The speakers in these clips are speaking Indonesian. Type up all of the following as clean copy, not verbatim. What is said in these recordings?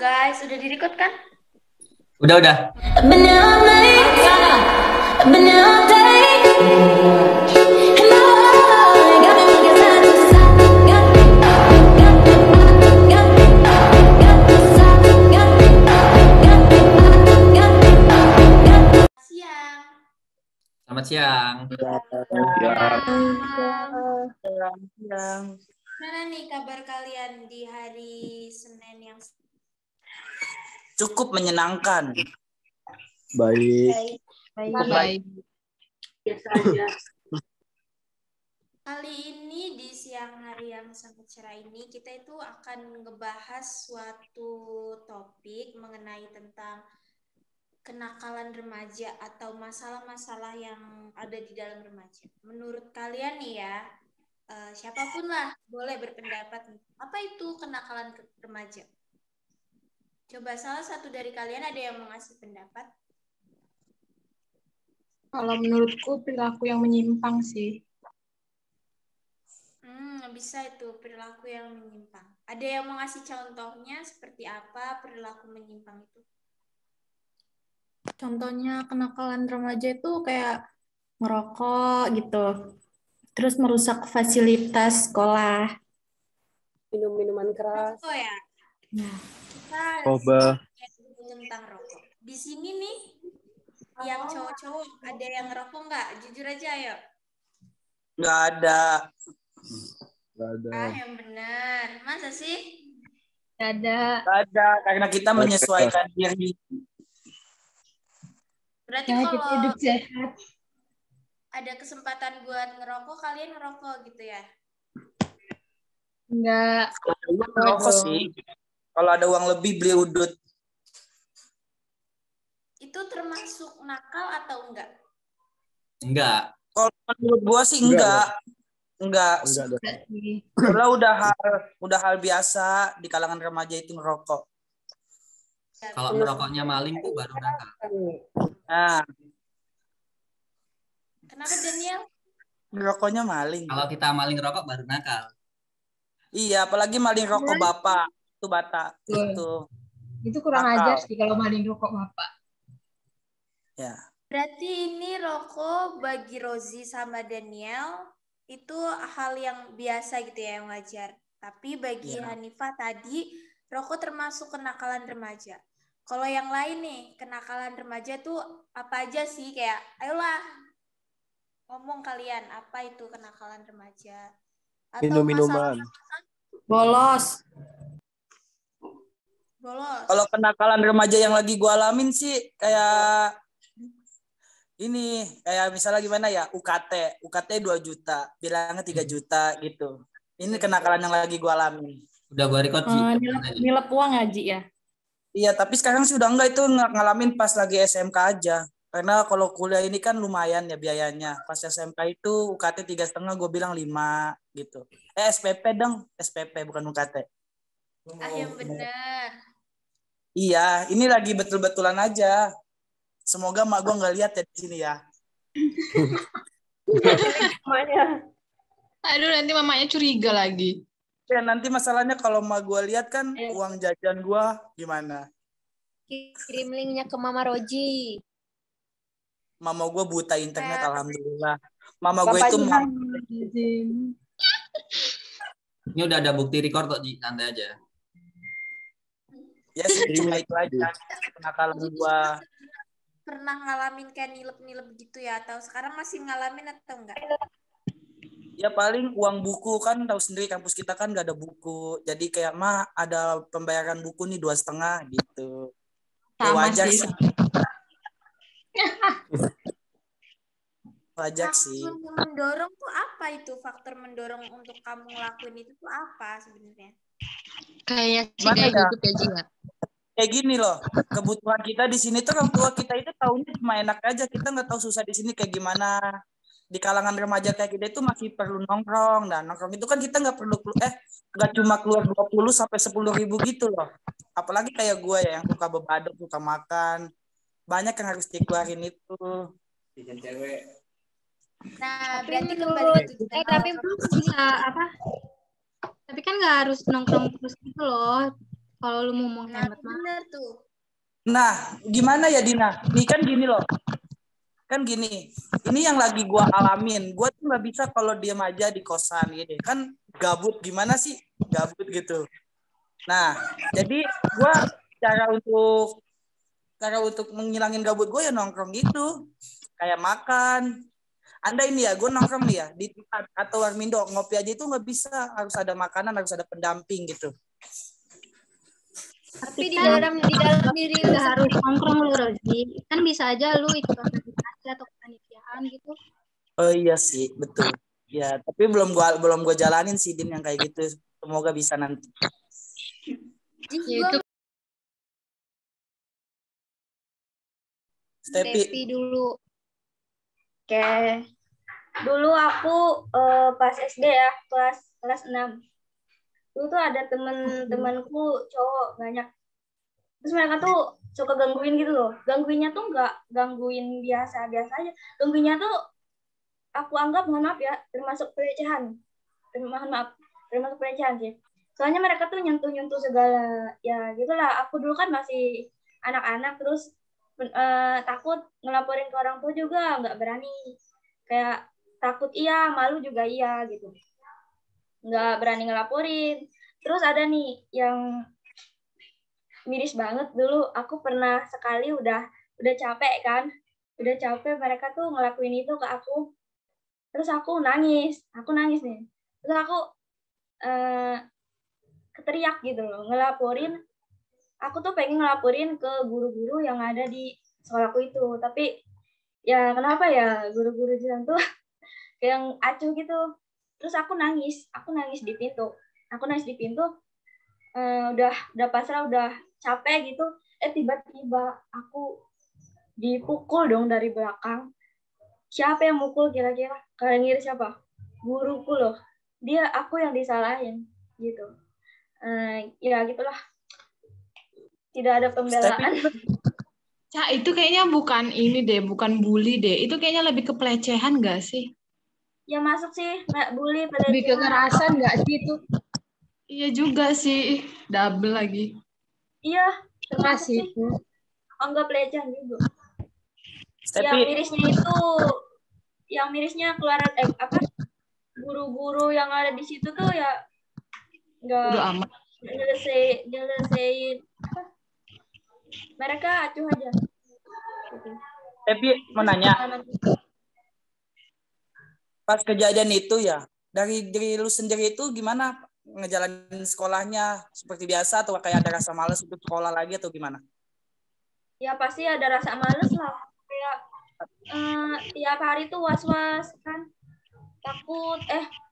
guys, udah di-record kan? Udah. Siang. Selamat siang. Gimana nih kabar kalian di hari Senin yang Cukup menyenangkan. Baik. baik? Biasa aja. Kali ini di siang hari yang sangat cerah ini kita itu akan ngebahas suatu topik mengenai tentang kenakalan remaja atau masalah-masalah yang ada di dalam remaja. Menurut kalian nih ya, siapapun lah boleh berpendapat apa itu kenakalan remaja. Coba salah satu dari kalian ada yang mau ngasih pendapat? Kalau menurutku perilaku yang menyimpang sih. Bisa itu perilaku yang menyimpang. Ada yang mau ngasih contohnya seperti apa perilaku menyimpang itu? Contohnya kenakalan remaja itu kayak merokok gitu. Terus merusak fasilitas sekolah. Minum-minuman keras. Rokok ya? Nah, Kita Coba. tentang rokok. Di sini nih, yang cowok-cowok ada yang ngerokok nggak? Jujur aja ayo. Nggak ada. Yang benar. Masa sih? ada. Nggak ada. Karena kita menyesuaikan diri. Berarti Ya, kita kalau hidup sehat. ada kesempatan buat ngerokok, kalian ngerokok gitu ya? Enggak. Kalau ada uang ngerokok sih. Kalau ada uang lebih beli udut. Itu termasuk nakal atau enggak? Enggak. Kalau menurut gua sih enggak. Enggak. Enggak sih. Karena udah hal biasa di kalangan remaja itu ngerokok. Kalau merokoknya maling tuh baru nakal. Nah, Kenapa Daniel? ngerokoknya maling. Kalau kita maling rokok baru nakal. Iya, apalagi maling rokok bapak. Itu bata. Itu kurang nakal. ajar sih kalau maling rokok bapak. Ya. Berarti ini rokok bagi Rozi sama Daniel itu hal yang biasa gitu ya, yang wajar. Tapi bagi Hanifah tadi, rokok termasuk kenakalan remaja. Kalau yang lain nih, kenakalan remaja tuh apa aja sih? Kayak, ayolah, ngomong kalian, apa itu kenakalan remaja? Atau Minum-minuman. Bolos. Kalau kenakalan remaja yang lagi gue alamin sih kayak ini, kayak misalnya gimana ya, UKT 2 juta, bilangnya 3 juta gitu. Ini kenakalan yang lagi gue alamin. Udah gua record sih. Nilep uang ngaji ya? Iya, tapi sekarang sih udah enggak, itu ngalamin pas lagi SMK aja. Karena kalau kuliah ini kan lumayan ya biayanya. Pas SMK itu UKT 3,5, gue bilang 5 gitu. SPP dong, SPP bukan UKT. Yang benar. Iya, ini lagi betul-betulan aja. Semoga mak gue nggak lihat ya di sini ya. Aduh, nanti mamanya curiga lagi. Ya nanti masalahnya kalau mak gue lihat kan uang jajan gue gimana? Kirim linknya ke Mama Roji. Mama gue buta internet, alhamdulillah. Mama gue itu Ini udah ada bukti record kok, Ji. Santai aja. ya sih cuma itu aja kenakalan gue. Pernah ngalamin kayak nilep-nilep gitu ya? Atau sekarang masih ngalamin atau enggak? Ya paling uang buku, kan tahu sendiri kampus kita kan nggak ada buku. Jadi kayak ada pembayaran buku nih 2,5 gitu. Ya wajar sih. Wajar sih. Faktor mendorong tuh apa itu? Faktor mendorong untuk kamu ngelakuin itu tuh apa sebenarnya? Kayak Gimana ya? YouTube ya, Jia. Kayak gini loh, kebutuhan kita di sini tuh orang tua kita itu tahunya cuma enak aja, kita nggak tahu susah di sini kayak gimana. Di kalangan remaja kayak kita itu masih perlu nongkrong, dan nongkrong itu kan kita nggak cuma keluar 20 sampai 10.000 gitu loh. Apalagi kayak gue ya yang suka bebadok, suka makan, banyak yang harus dikeluarin itu. Nah, berarti kembali ke tapi bisa apa? Tapi kan nggak harus nongkrong terus gitu loh. Kalau lu mau Nah, menghemat mah. bener tuh. Nah, gimana ya Dina? Nih kan gini loh. Kan gini, ini yang lagi gua alamin. Gua tuh nggak bisa kalau diem aja di kosan gitu. Kan gabut gimana sih? Gabut gitu. Nah, jadi gua cara untuk menghilangin gabut gue ya nongkrong gitu. Kayak makan. Anda ini ya, gue nongkrong nih ya di tempat atau warmindo ngopi aja itu nggak bisa, harus ada makanan, harus ada pendamping gitu. Tapi di dalam diri lu Nggak harus nongkrong lu, Rozi. Kan bisa aja lu ikut organisasi atau kepanitiaan gitu. Oh iya sih, betul. Ya, tapi belum gua jalanin sih Din yang kayak gitu. Semoga bisa nanti. ya itu Stepi, Tepi dulu. Oke. Dulu aku pas SD ya, kelas 6. Dulu tuh ada teman-temanku cowok banyak. Terus mereka tuh suka gangguin gitu loh. Gangguinnya tuh nggak gangguin biasa-biasa aja. Gangguinnya tuh aku anggap, mohon maaf ya, termasuk pelecehan. Mohon maaf, termasuk pelecehan sih. Soalnya mereka tuh nyentuh-nyentuh segala, ya gitulah. Aku dulu kan masih anak-anak, terus takut ngelaporin ke orang tua juga, nggak berani. Kayak takut iya, malu juga iya gitu. Nggak berani ngelaporin. Terus ada nih yang miris banget dulu. Aku pernah sekali udah capek kan. Udah capek mereka tuh ngelakuin itu ke aku. Terus aku nangis nih. Terus aku keteriak gitu loh, ngelaporin. Aku tuh pengen ngelaporin ke guru-guru yang ada di sekolahku itu. Tapi ya kenapa ya guru-guru di sana tuh kayak yang acuh gitu. Terus aku nangis di pintu. Udah pasrah, udah capek gitu. Tiba-tiba aku dipukul dong dari belakang. Siapa yang mukul kira-kira? Kalian ngira siapa? Guruku loh. Aku yang disalahin gitu. Ya gitulah. Tidak ada pembelaan. Cak, itu kayaknya bukan ini deh, bukan bully deh. Itu kayaknya lebih ke pelecehan nggak sih? Ya masuk sih, bully, Lebih pelecehan. kekerasan nggak sih itu? Iya juga sih, double lagi. Iya, termasuk Kasih sih. itu. Anggap pelecehan juga. Stepi, Yang mirisnya keluar guru-guru yang ada di situ tuh ya nggak Udah amat. nyelesain apa? Mereka acuh aja. Stepi mau nanya. Pas kejadian itu ya, dari diri lu sendiri itu gimana ngejalanin sekolahnya? Seperti biasa atau kayak ada rasa malas untuk sekolah lagi atau gimana? Ya pasti ada rasa males lah. Kayak tiap hari tuh was-was kan. Takut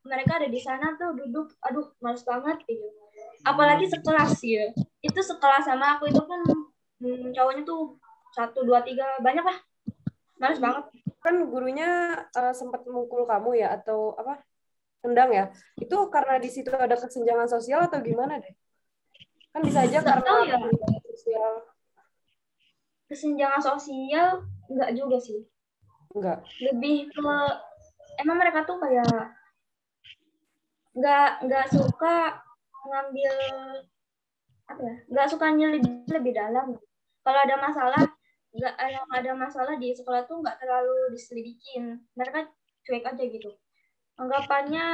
mereka ada di sana tuh duduk, aduh males banget gitu. Apalagi sekelas ya. Itu sekelas sama aku itu kan cowoknya tuh 1, 2, 3 banyak lah. Males banget. Kan gurunya sempat mukul kamu ya atau apa? Tendang ya? Itu karena di situ ada kesenjangan sosial atau gimana deh? Kan bisa aja Nggak tahu karena ya. sosial. Kesenjangan sosial enggak juga sih. Enggak. Lebih ke emang mereka tuh kayak nggak suka ngambil apa ya? Nggak suka nyelidiki lebih dalam. Kalau ada masalah di sekolah tuh nggak terlalu diselidikin. Mereka cuek aja gitu. Anggapannya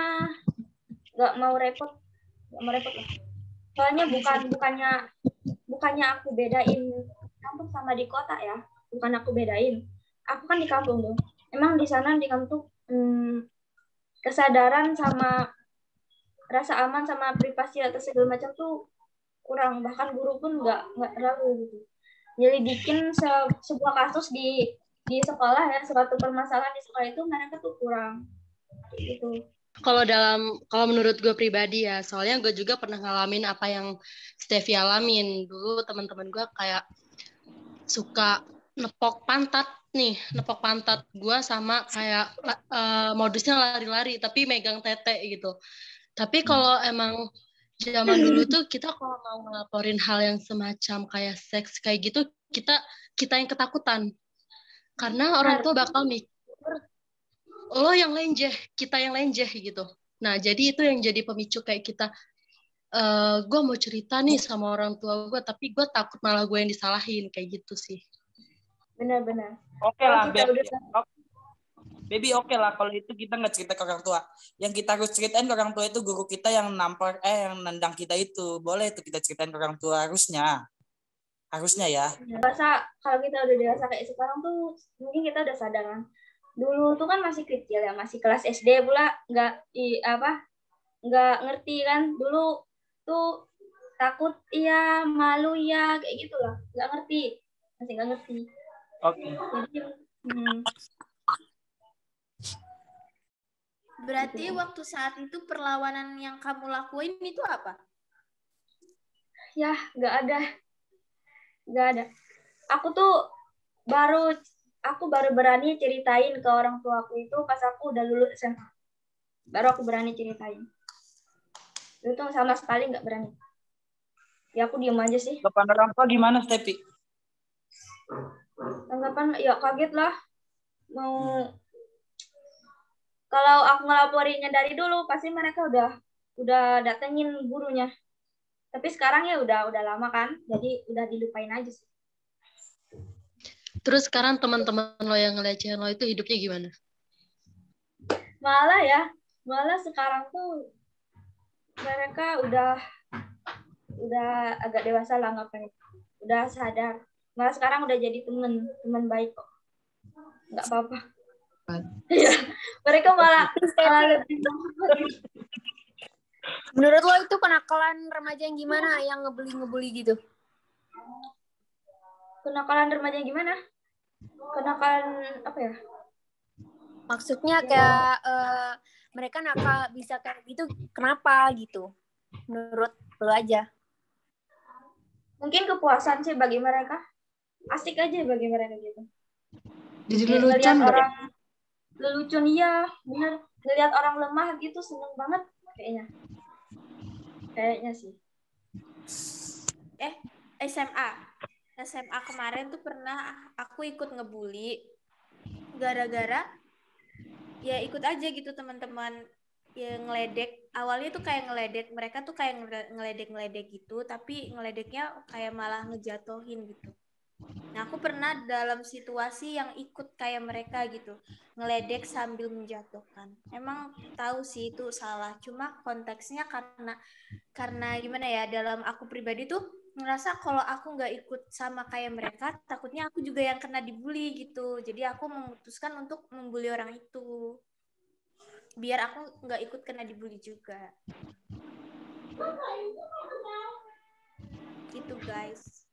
nggak mau repot lah. Soalnya bukannya aku bedain kampung sama di kota ya. Bukan aku bedain. Aku kan di kampung tuh. Emang di sana di kampung kesadaran sama rasa aman sama privasi atau segala macam tuh kurang. Bahkan guru pun nggak terlalu gitu. Nyelidikin sebuah kasus di sekolah ya, suatu permasalahan di sekolah itu mereka tuh kurang gitu. Kalau menurut gue pribadi ya, soalnya gue juga pernah ngalamin apa yang Steffi alamin. Dulu teman-teman gue kayak suka nepok pantat gue sama kayak modusnya lari-lari tapi megang tete gitu. Tapi kalau emang zaman dulu tuh kita kalau mau ngelaporin hal yang semacam kayak seks kayak gitu, kita yang ketakutan. Karena orang tua bakal mikir lo yang lenjeh, kita yang lenjeh gitu. Nah, jadi itu yang jadi pemicu kayak kita gue mau cerita nih sama orang tua gue, tapi gue takut malah gue yang disalahin, kayak gitu sih. Benar-benar. Oke Kalau lah, kita Beb. udah Baby oke lah kalau itu kita nggak cerita ke orang tua. Yang kita harus ceritain ke orang tua itu guru kita yang yang nendang kita itu. Boleh itu kita ceritain ke orang tua harusnya. Harusnya ya. dewasa, kalau kita udah dewasa kayak sekarang tuh mungkin kita udah sadar kan. Dulu tuh kan masih kecil ya, masih kelas SD pula, nggak ngerti kan. Dulu tuh takut iya, malu ya, kayak gitu lah. Nggak ngerti, masih nggak ngerti. Oke. Jadi Berarti waktu saat itu perlawanan yang kamu lakuin itu apa? ya nggak ada. Aku baru berani ceritain ke orang tua aku itu pas aku udah lulus SMA. Baru aku berani ceritain. Itu sama sekali nggak berani. Ya aku diem aja sih. Tanggapan orang tua gimana, Stepi? Tanggapan ya kaget lah. Kalau aku ngelaporinnya dari dulu pasti mereka udah datengin gurunya. Tapi sekarang ya udah lama kan, jadi udah dilupain aja sih. Terus sekarang teman-teman lo yang ngelecehin lo itu hidupnya gimana? Malah sekarang tuh mereka udah agak dewasa lah, udah sadar. Malah sekarang udah jadi teman baik kok. Nggak apa-apa. Iya, mereka malah lebih. Menurut lo itu kenakalan remaja yang gimana? Yang ngebully gitu? Kenakalan remaja yang gimana? Kenakalan apa ya? Maksudnya kayak mereka nakal bisa kayak gitu, kenapa gitu? Menurut lo aja. Mungkin kepuasan sih bagi mereka. Asik aja bagi mereka gitu. Jadi Ngelihat lelucon orang lelucon, iya bener. Ngelihat orang lemah gitu seneng banget kayaknya sih. SMA kemarin tuh pernah aku ikut ngebully gara-gara ya ikut aja gitu teman-teman ya ngeledek. Awalnya tuh kayak ngeledek, mereka tuh kayak ngeledek gitu, tapi ngeledeknya kayak malah ngejatohin gitu. Nah, aku pernah dalam situasi yang ikut kayak mereka gitu, ngeledek sambil menjatuhkan. Emang tahu sih itu salah, cuma konteksnya karena gimana ya, dalam aku pribadi tuh ngerasa kalau aku nggak ikut sama kayak mereka, takutnya aku juga yang kena dibully gitu. Jadi aku memutuskan untuk membuli orang itu, biar aku nggak ikut kena dibully juga. Gitu guys.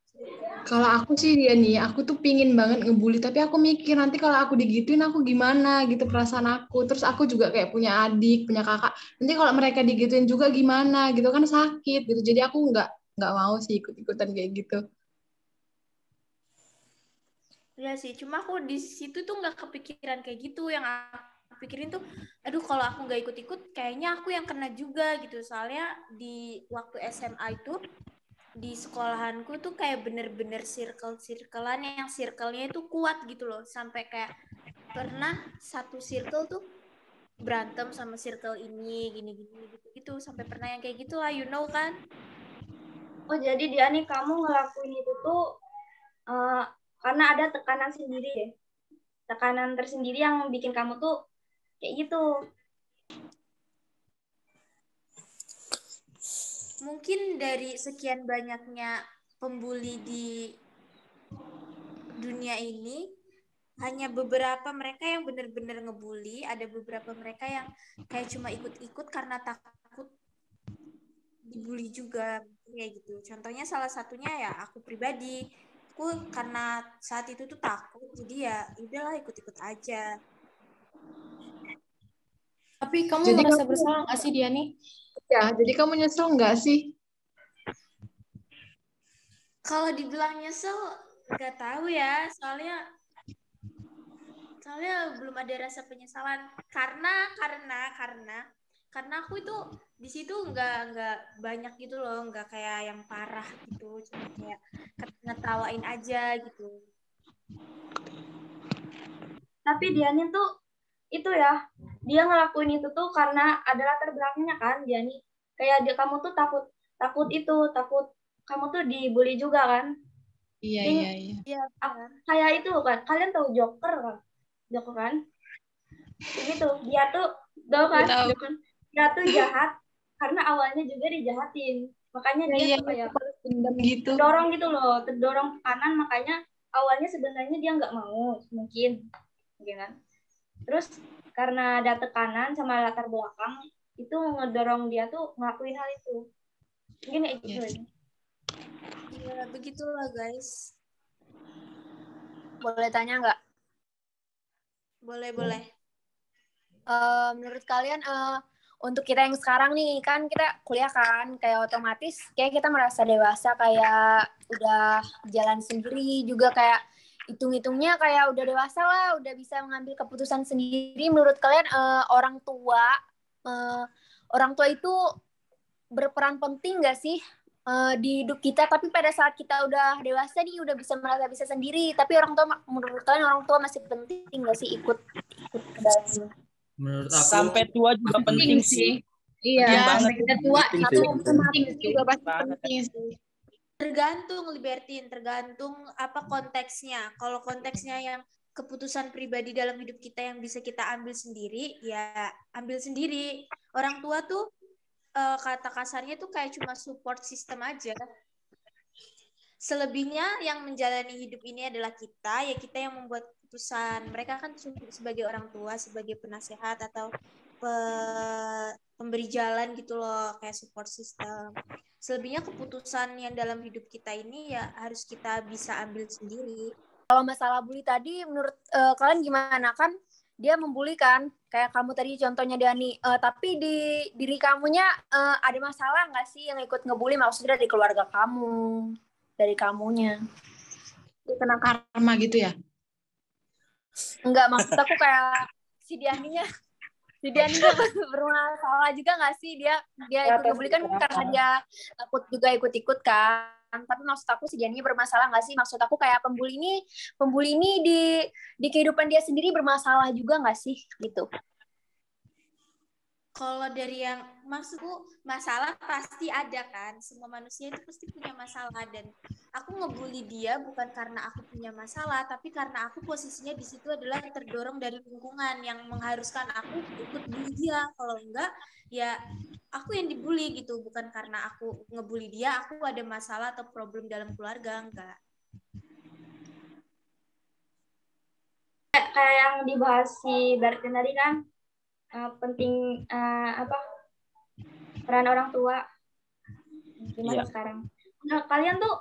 Kalau aku sih dia nih, aku tuh pingin banget ngebully, tapi aku mikir nanti kalau aku digituin aku gimana gitu perasaan aku. Terus aku juga kayak punya adik, punya kakak. Nanti kalau mereka digituin juga gimana gitu kan sakit gitu. Jadi aku nggak mau sih ikut-ikutan kayak gitu. Ya sih, cuma aku di situ tuh nggak kepikiran kayak gitu. Yang aku pikirin tuh, aduh kalau aku nggak ikut-ikut, kayaknya aku yang kena juga gitu. Soalnya di waktu SMA itu, di sekolahanku tuh kayak bener-bener circle-circlean yang circle-nya itu kuat gitu loh. Sampai kayak pernah satu circle tuh berantem sama circle ini, gini-gini gitu. Sampai pernah yang kayak gitu lah, you know kan? Oh jadi dia nih kamu ngelakuin itu tuh karena ada tekanan sendiri ya? Tekanan tersendiri yang bikin kamu tuh kayak gitu. Mungkin dari sekian banyaknya pembuli di dunia ini, hanya beberapa mereka yang benar-benar ngebully, ada beberapa mereka yang kayak cuma ikut-ikut karena takut dibully juga, kayak gitu. Contohnya salah satunya ya aku pribadi, aku karena saat itu tuh takut, jadi ya udahlah ikut-ikut aja. Tapi kamu merasa bersalah nggak sih, Diani? Ya, jadi kamu nyesel nggak sih? Kalau dibilang nyesel, nggak tahu ya, soalnya belum ada rasa penyesalan karena aku itu di situ nggak banyak gitu loh, nggak kayak yang parah gitu, cuma kayak ngetawain aja gitu. Tapi dianya tuh itu ya, dia ngelakuin itu tuh karena ada latar belakangnya kan, Diani. Kayak kamu tuh takut takut kamu tuh dibully juga kan. Iya, Ting- iya, iya. Iya, Kayak itu kan, kalian tahu Joker kan? Ini tuh dia tuh tahu kan? Tahu. Joker. Dia tuh jahat karena awalnya juga dijahatin. Makanya dia Iya, tuh kayak dendam gitu. terdorong ke kanan, makanya awalnya sebenarnya dia nggak mau mungkin, ya kan? Terus karena ada tekanan sama latar belakang itu ngedorong dia tuh ngelakuin hal itu. Mungkin kayak gitu. Yes. ya begitulah guys. Boleh tanya nggak? Boleh. Menurut kalian untuk kita yang sekarang nih, kan kita kuliah kan, kayak otomatis kayak kita merasa dewasa, kayak udah jalan sendiri juga, kayak hitung-hitungnya kayak udah dewasa lah, udah bisa mengambil keputusan sendiri. Menurut kalian orang tua itu berperan penting nggak sih di hidup kita? Tapi pada saat kita udah dewasa nih, udah merasa bisa sendiri, tapi menurut kalian orang tua masih penting nggak sih ikut ke dalamnya? Menurut aku Sampai tua juga penting sih. Iya, Penting sampai banget. kita tua Penting itu sih. penting juga pasti Banget. penting sih. Tergantung Libertin, tergantung apa konteksnya. Kalau konteksnya yang keputusan pribadi dalam hidup kita yang bisa kita ambil sendiri, ya ambil sendiri. Orang tua tuh kata kasarnya tuh kayak cuma support system aja. Selebihnya yang menjalani hidup ini adalah kita, ya kita yang membuat keputusan. Mereka kan sebagai orang tua, sebagai penasehat atau pemberi jalan gitu loh, kayak support system. Selebihnya keputusan yang dalam hidup kita ini ya harus kita bisa ambil sendiri. Kalau masalah bully tadi, menurut kalian gimana? Kan dia membuli kan, kayak kamu tadi contohnya Dani. Tapi di diri kamunya ada masalah nggak sih yang ikut ngebully? Maksudnya dari keluarga kamu, dari kamunya? Dia kena karma gitu ya? Enggak, maksud aku kayak si Dianinya bermasalah juga nggak sih, dia ikut ngebully kan karena dia takut juga ikut-ikut kan. Tapi maksud aku si Dianinya bermasalah nggak sih? Maksud aku kayak pembuli ini di kehidupan dia sendiri bermasalah juga nggak sih gitu? Kalau dari yang maksudku, masalah pasti ada kan. Semua manusia itu pasti punya masalah, dan aku ngebully dia bukan karena aku punya masalah, tapi karena aku posisinya di situ adalah terdorong dari lingkungan yang mengharuskan aku ikut bully dia. Kalau enggak, ya aku yang dibully gitu, bukan karena aku ngebully dia, aku ada masalah atau problem dalam keluarga, enggak. Kayak yang dibahas si Bertin tadi kan, penting peran orang tua gimana sekarang. Nah, kalian tuh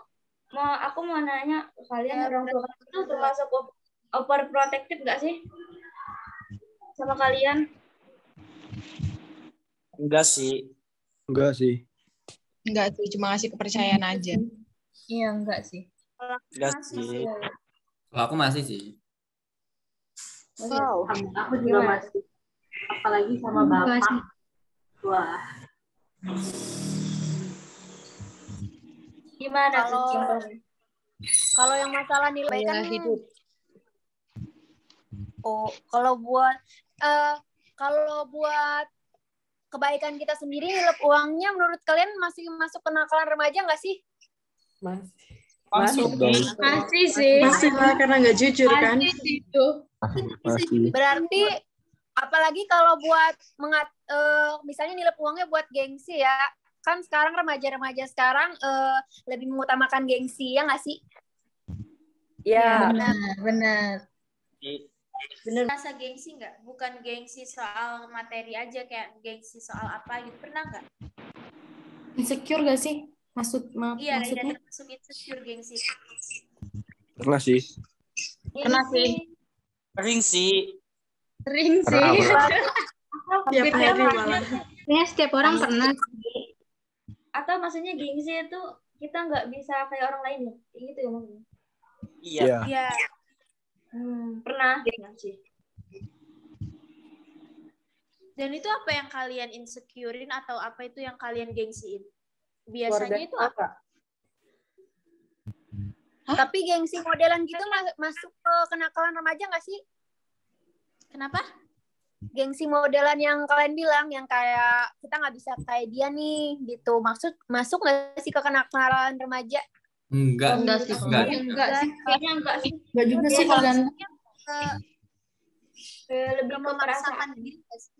aku mau nanya, kalian orang tua itu termasuk overprotective nggak sih sama kalian? Enggak sih. Enggak sih, cuma ngasih kepercayaan aja. Iya, enggak sih. Enggak sih. Kalau aku masih sih. Wow. Aku juga masih, apalagi sama bapak. Wah. Gimana kalau yang masalah nilai kan hidup. Kalau buat kebaikan kita sendiri, nilai uangnya menurut kalian masih masuk kenakalan remaja nggak sih? Masuk. Masih sih. Masih lah, karena nggak jujur kan. Berarti apalagi kalau buat misalnya nilai uangnya buat gengsi ya, kan sekarang remaja-remaja sekarang lebih mengutamakan gengsi, ya nggak sih? Ya. Benar. Bener. Rasa gengsi nggak? Bukan gengsi soal materi aja, kayak gengsi soal apa gitu, pernah nggak? Insecure gak sih? Iya, Maksudnya? masuk insecure gengsi. Pernah sih. Pernah sih. Sering sih. Sering sih. Tiap hari malah. Ya, setiap orang pernah. Atau maksudnya gengsi itu kita nggak bisa kayak orang lain ya? Kayak gitu ya maksudnya? Iya. Iya. Pernah sih. Dan itu apa yang kalian insecurein atau apa itu yang kalian gengsiin? Biasanya itu apa? Tapi gengsi modelan gitu masuk ke kenakalan remaja nggak sih? Kenapa? gengsi modelan yang kalian bilang, yang kayak kita nggak bisa kayak dia nih gitu. Masuk nggak sih ke kenakalan remaja? Enggak sih. Enggak sih. Kayaknya enggak sih. Enggak juga sih tergantung. Lebih ke perasaan. diri nggak sih?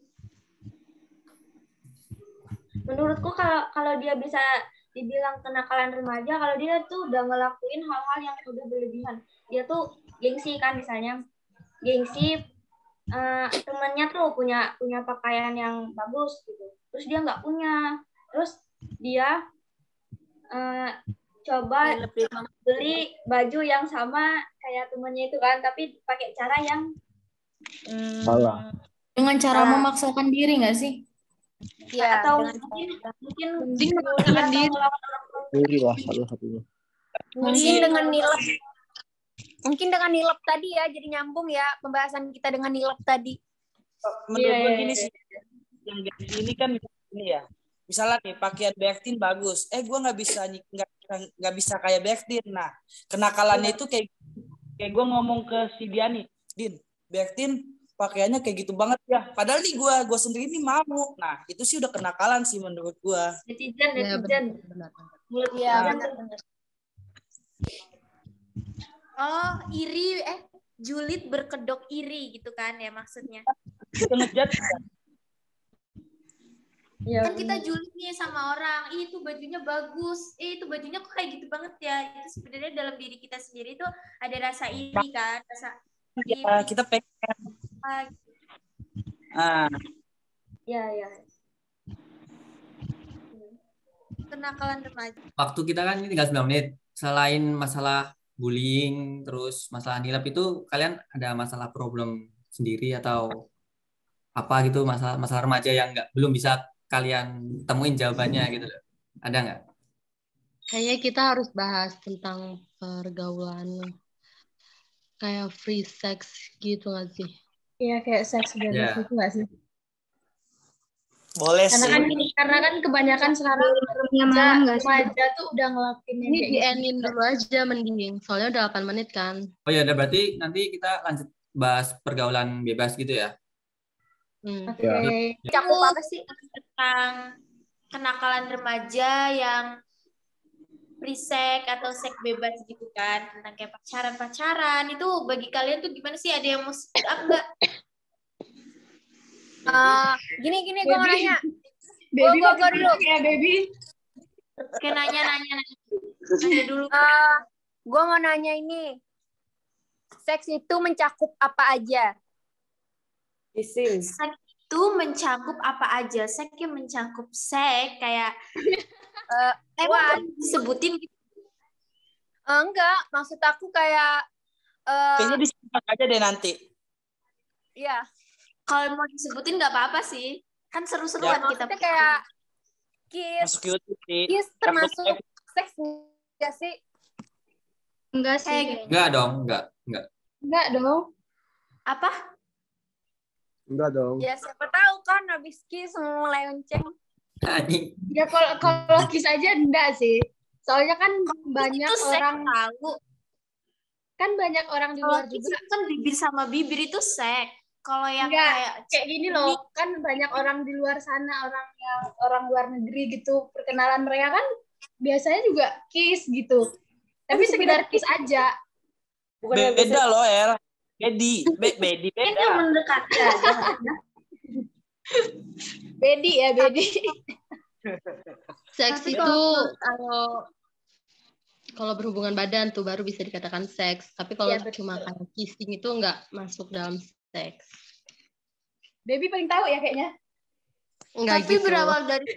Menurutku kalau dia bisa dibilang kenakalan remaja, kalau dia tuh udah ngelakuin hal-hal yang udah berlebihan. Dia tuh gengsi kan, misalnya gengsi temennya tuh punya pakaian yang bagus gitu, terus dia nggak punya, terus dia coba beli baju yang sama kayak temennya itu kan, tapi pakai cara yang salah. Dengan cara memaksakan diri nggak sih? Ya, atau mungkin memaksakan diri. Diri lah satu-satunya. Mungkin dengan nilep tadi ya, jadi nyambung ya pembahasan kita dengan nilep tadi. Menurut gue gini sih, yang ini kan ini ya. Misalnya nih pakaian Bertin bagus, gue nggak bisa kayak Bertin. Nah, kenakalannya itu kayak gue ngomong ke si Diani, Din, Bertin pakaiannya kayak gitu banget ya. Padahal nih gue sendiri nih mau. Nah, itu sih udah kenakalan sih menurut gue. Netizen. Iya, benar. Oh, iri, julid berkedok iri gitu kan ya maksudnya. Ngejat. Kan kita julid nih sama orang, itu bajunya bagus, itu bajunya kok kayak gitu banget ya. Itu sebenarnya dalam diri kita sendiri tuh ada rasa iri kan, rasa iri. Ya, kita pengen. Ya. Kenakalan remaja. Waktu kita kan ini tinggal 9 menit. Selain masalah bullying, terus masalah nilap itu, kalian ada masalah problem sendiri atau apa gitu, masalah remaja yang belum bisa kalian temuin jawabannya gitu loh. Ada nggak? Kayaknya kita harus bahas tentang pergaulan kayak free sex gitu nggak sih? Iya, kayak seks bebas gitu nggak sih? Boleh karena sih. Karena kan kebanyakan sekarang remaja tuh udah ngelakuin ini di-endin dulu aja mending. Soalnya udah 8 menit kan. Oh ya, berarti nanti kita lanjut bahas pergaulan bebas gitu ya. Oke. Cakup apa sih tentang kenakalan remaja yang free sex atau seks bebas gitu kan, tentang kayak pacaran itu bagi kalian tuh gimana sih? Ada yang mau speak up nggak? Gini gue mau nanya. Baby Gue dulu ya baby. Oke, nanya dulu. Gue mau nanya ini, seks itu mencakup apa aja? Seks itu mencakup apa aja? Seks yang mencakup seks kayak disebutin gitu. Enggak, maksud aku kayak kayaknya disebut aja deh nanti. Iya. Kalau mau disebutin nggak apa-apa sih. Kan seru-seruan kita. Kayak kiss. Masuk YouTube sih. Kiss termasuk seks nggak sih? Enggak sih. Enggak dong, enggak. Enggak dong. Apa? Enggak dong. Ya siapa tahu kan habis kiss mulai lonceng. Ya kalau kiss aja enggak sih. Soalnya kan banyak itu orang tahu. Kan banyak orang di luar juga kan bibir sama bibir itu seks. Kalau yang kayak gini loh, kan banyak orang di luar sana, orang luar negeri gitu, perkenalan mereka kan biasanya juga kiss gitu. Tapi sekedar kiss aja. Beda loh, El. Bedi beda. Itu mendekati aja. Bedi. Seks itu kalau berhubungan badan tuh baru bisa dikatakan seks. Tapi kalau cuma kayak kissing itu nggak masuk dalam seks. Baby paling tahu ya kayaknya. Enggak tapi gitu. berawal dari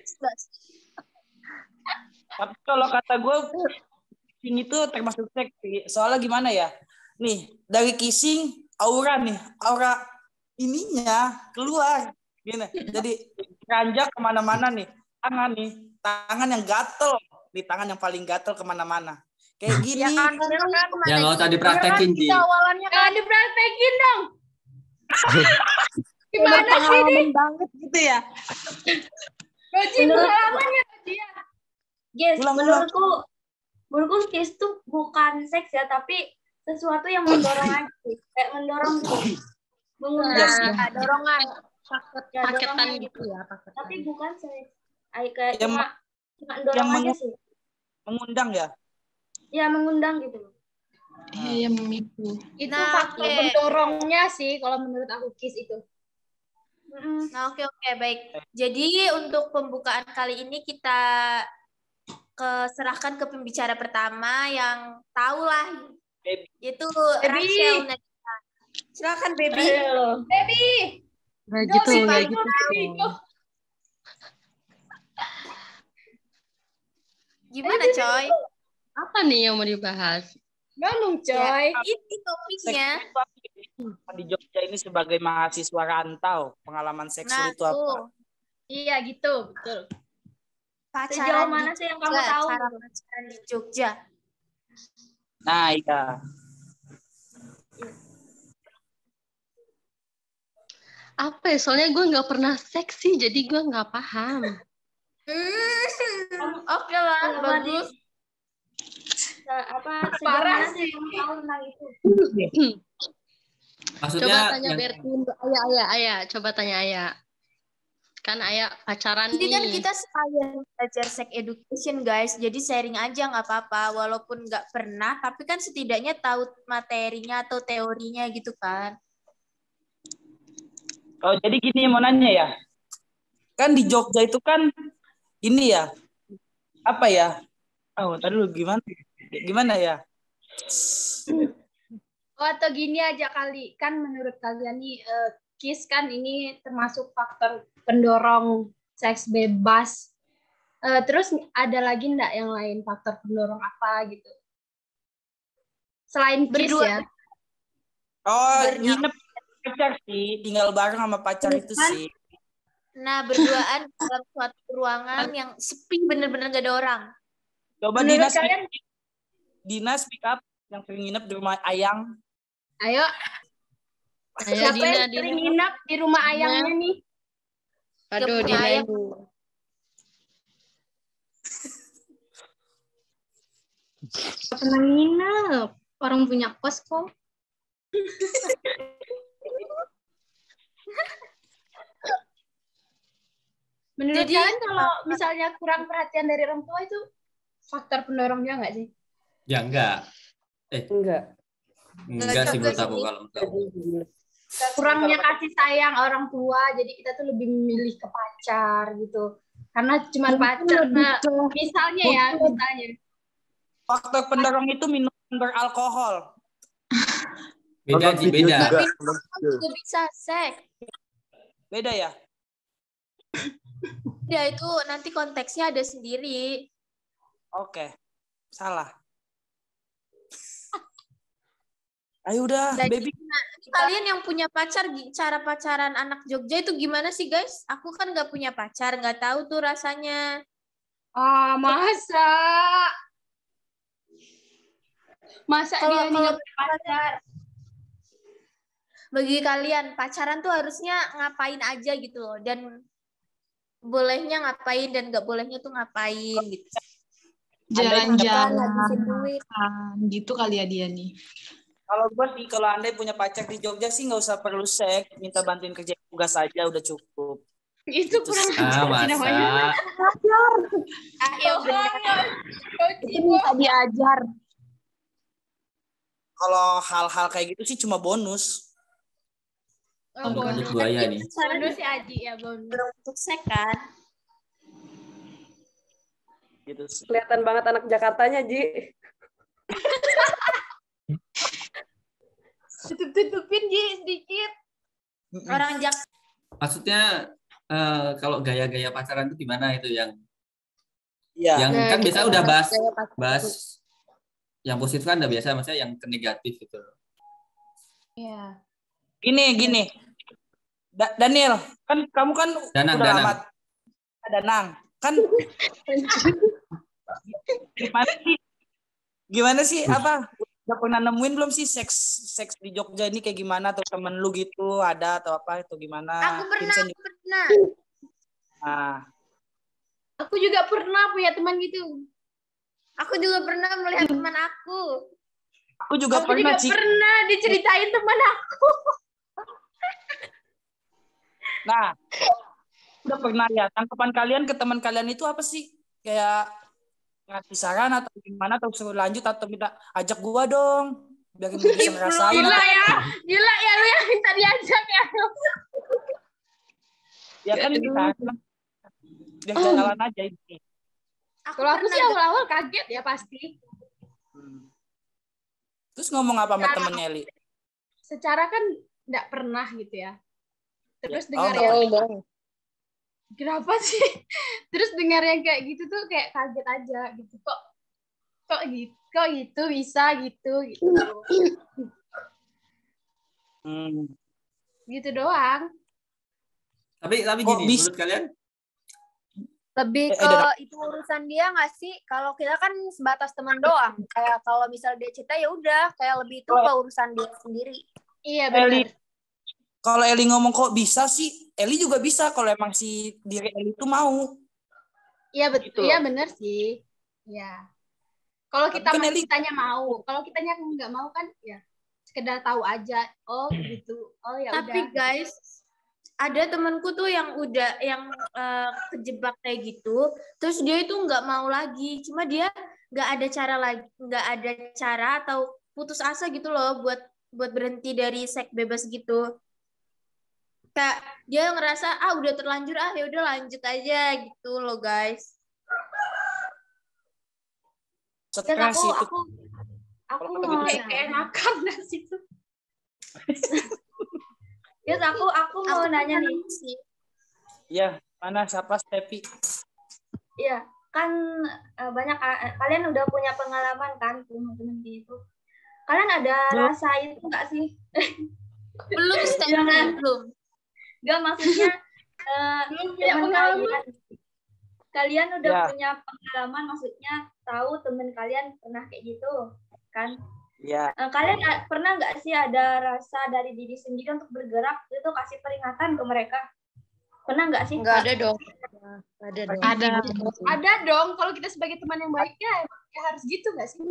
Tapi kalau kata gue, kissing itu termasuk seks. Soalnya gimana ya? Nih, dari kissing, aura ininya keluar. Gini, jadi ranjak kemana-mana nih. Tangan yang gatel. Di tangan yang paling gatel kemana-mana. Kayak gini. Ya kan, Ya nggak usah dipraktekin, Ji. Awalannya kan dipraktekin dong. Gimana sih ini? Banget gitu ya. Roji pengalamannya dia. Yes, menurutku kiss itu bukan seks ya, tapi sesuatu yang mendorong aja, kayak mendorong gitu. Mengundang dorongan. Ya, paketan dorongan gitu ya, paketan. Tapi bukan kayak Yang cuma dorong aja sih. mengundang ya? Ya mengundang gitu. Iya, memicu. Itu Nah, faktor oke. pendorongnya sih kalau menurut aku KIS itu. Nah, oke, baik. Jadi untuk pembukaan kali ini kita serahkan ke pembicara pertama yang tahu lah, yaitu Rachel Nadia. Silakan, Baby. Baby. Nggak gitu, Baby, nggak Baby. gitu. Gimana, Coy? Apa nih yang mau dibahas? Ngomong, Coy. Ya, ini topiknya. Di Jogja ini sebagai mahasiswa rantau, pengalaman seksual itu apa? Iya gitu, betul. Sejauh mana sih yang kamu tahu? Cara pacaran di Jogja. Nah, iya. Apa ya? Soalnya gue nggak pernah seksi, jadi gue nggak paham. Oke lah, bagus. Sejauh mana sih yang tahu tentang itu? Maksudnya Coba tanya yang Bertin, Ayah, coba tanya Ayah. Kan Ayah pacaran Jadi kan nih. kita sekalian belajar sex education, guys. Jadi sharing aja nggak apa-apa. Walaupun nggak pernah, tapi kan setidaknya tahu materinya atau teorinya gitu kan. Oh, jadi gini mau nanya ya. Kan di Jogja itu kan ini ya. Apa ya? Oh, tadi lu gimana? Gimana ya? Oh, atau gini aja kali. Kan menurut kalian nih, KIS kan ini termasuk faktor pendorong seks bebas. Terus ada lagi enggak yang lain faktor pendorong apa gitu? Selain KIS ya. Oh, nginep pacar sih. Tinggal bareng sama pacar itu sih. Nah, berduaan dalam suatu ruangan yang sepi, bener-bener gak ada orang. Coba Menurut Dinas kalian? Dinas pick up yang sering nginep di rumah Ayang. Ayo. Siapa yang sering nginep di rumah Ayangnya nih? Aduh, Dina Ayang. Gak pernah nginep. Orang punya kos kok. Menurut kalian kalau misalnya kurang perhatian dari orang tua itu faktor pendorongnya nggak sih? ya enggak. Enggak sih menurut aku kalau menurut aku. Kurangnya kasih sayang orang tua, jadi kita tuh lebih memilih ke pacar gitu. Karena cuma pacar. Nah, misalnya. Faktor pendorong itu minuman beralkohol. Beda sih, beda. Juga bisa seks. Beda ya? Ya itu nanti konteksnya ada sendiri. Oke. Salah. Ayo udah, baby. Kalian yang punya pacar, cara pacaran anak Jogja itu gimana sih, guys? Aku kan nggak punya pacar, nggak tahu tuh rasanya. Ah, masa dia nggak punya pacar? Bagi kalian, pacaran tuh harusnya ngapain aja gitu loh. Dan bolehnya ngapain dan nggak bolehnya tuh ngapain gitu. Jalan-jalan, gitu kali ya dia nih. Kalau gue sih, kalau Andai punya pacar di Jogja sih nggak usah perlu seks, minta bantuin kerja tugas aja udah cukup. Itu kurang masa. Ayo benar. Minta diajar. Kalau hal-hal kayak gitu sih cuma bonus. Bonus buaya nih. Bonus ya Aji ya bonus. Untuk seks kan. Gitu sih. Kelihatan banget anak Jakartanya, Ji. Tutup-tutupin Ji sedikit. Orang Jakarta. Maksudnya kalau gaya-gaya pacaran itu gimana itu yang ya. Yang kan biasa udah bahas yang positif kan udah biasa, maksudnya yang ke negatif gitu. Iya. Gini. Daniel, kan kamu kan Danang. amat Danang. Kan gimana sih apa? Udah pernah nemuin belum sih seks di Jogja ini kayak gimana, atau temen lu gitu ada atau apa itu gimana? Aku pernah. Nah. Aku juga pernah punya teman gitu. Aku juga pernah melihat teman aku. Aku juga pernah pernah diceritain teman aku. Nah, udah pernah ya tanggapan kalian ke teman kalian itu apa sih? Kayak ngasih saran atau gimana, atau suruh lanjut, atau minta ajak gua dong biar gua bisa ngerasain Gila atau ya, gila ya lu yang minta diajak ya. ya kan kita biar jalan aja ini. Kalau aku sih awal-awal kaget ya pasti. Terus ngomong apa sama Secara- temennya Eli? Secara kan nggak pernah gitu ya. Terus Oh, dengar nggak yang pernah. kenapa sih? Terus dengar yang kayak gitu tuh kayak kaget aja gitu. Kok gitu bisa gitu. Gitu doang. Tapi Kok gini, bisa? menurut kalian Lebih ke itu urusan dia nggak sih? Kalau kita kan sebatas teman doang. Kayak kalau misal dia cerita ya udah, kayak lebih itu ke urusan dia sendiri. Iya Eli, benar. kalau Eli ngomong kok bisa sih, Eli juga bisa kalau emang si diri Eli itu mau. Iya betul. Gitu Iya loh. benar sih. Iya. Kalau Tapi kita kan Eli- kitanya mau, kalau kitanya nggak mau kan ya sekedar tahu aja. Oh gitu. Oh ya udah. Tapi guys, ada temanku tuh yang udah kejebak kayak gitu, terus dia itu nggak mau lagi, cuma dia nggak ada cara atau putus asa gitu loh buat berhenti dari seks bebas gitu. Kayak dia ngerasa udah terlanjur ya udah lanjut aja gitu loh guys. Stres Terus itu. aku Kalau mau gitu kayak makan dari situ. Yes, aku mau nanya nih. Iya, mana siapa Stepi? Iya, kan banyak kalian udah punya pengalaman kan teman-teman gitu. Kalian ada rasa itu nggak sih? Belum, belum. Nggak, maksudnya Belum punya teman pengalaman. kalian udah Ya. punya pengalaman, maksudnya tahu teman kalian pernah kayak gitu kan? Iya. Kalian pernah nggak sih ada rasa dari diri sendiri untuk bergerak itu, kasih peringatan ke mereka? Pernah nggak sih? Nggak ada dong. Ada dong. Ada dong. Kalau kita sebagai teman yang baik ya harus gitu nggak sih?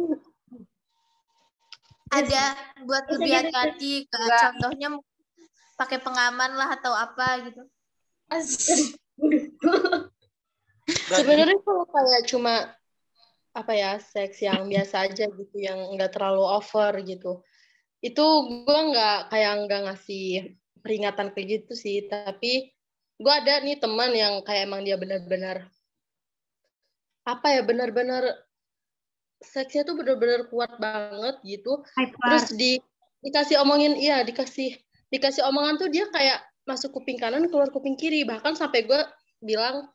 Ada buat Bisa lebih jadi hati-hati, kayak contohnya pakai pengaman lah atau apa gitu. Sebenarnya kalau kayak cuma apa ya, seks yang biasa aja gitu, yang nggak terlalu over gitu, itu gue nggak ngasih peringatan kayak gitu sih. Tapi gue ada nih teman yang kayak emang dia benar-benar apa ya, benar-benar seksnya tuh benar-benar kuat banget gitu. Terus dikasih omongin, iya dikasih omongan tuh dia kayak masuk kuping kanan keluar kuping kiri. Bahkan sampai gue bilang,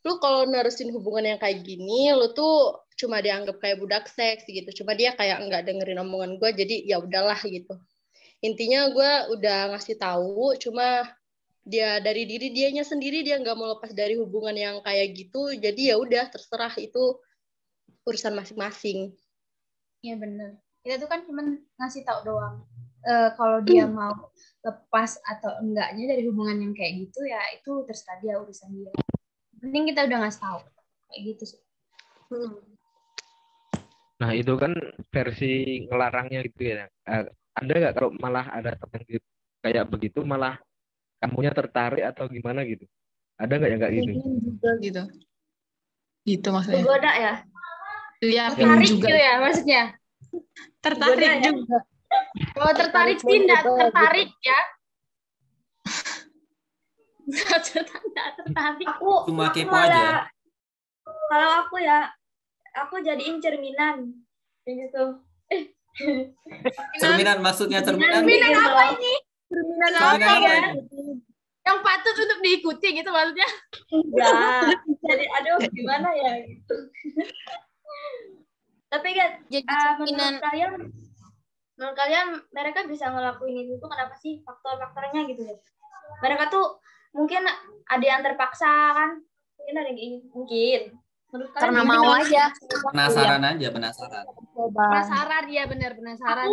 lu kalau nerusin hubungan yang kayak gini, lu tuh cuma dianggap kayak budak seks gitu. Cuma dia kayak nggak dengerin omongan gue, jadi ya udahlah gitu. Intinya gue udah ngasih tahu, cuma dia dari diri dianya sendiri dia nggak mau lepas dari hubungan yang kayak gitu. Jadi ya udah terserah, itu urusan masing-masing. Iya benar. Kita tuh kan cuma ngasih tahu doang. Kalau dia mau lepas atau enggaknya dari hubungan yang kayak gitu ya itu terserah dia, urusan dia. Penting kita udah ngasih tahu kayak gitu sih. Nah itu kan versi ngelarangnya gitu ya. Ada nggak kalau malah ada teman gitu kayak begitu malah kamunya tertarik atau gimana gitu? Ada nggak yang kayak gitu? Juga gitu. Gitu maksudnya. Tergoda ya? Iya, Tertarik juga. gitu ya maksudnya. Tertarik Tergoda ya? juga. Kalau tertarik sih enggak tertarik ya. Enggak tertarik. Aku cuma aku kepo aja. malah, kalau aku ya, aku jadiin cerminan gitu. Cerminan, maksudnya cerminan. Cerminan apa ini? Cerminan Cerminan apa apa ya? itu? Yang patut untuk diikuti gitu maksudnya. Enggak. Jadi aduh gimana ya gitu. Tapi kan Jadi menurut kalian mereka bisa ngelakuin itu tuh kenapa sih, faktor-faktornya gitu ya? Mereka tuh mungkin ada yang terpaksa kan? Mungkin ada yang kayak gitu. Mungkin. Menurut kalian Karena gimana? mau aja. Penasaran aja, penasaran. Penasaran ya, benar penasaran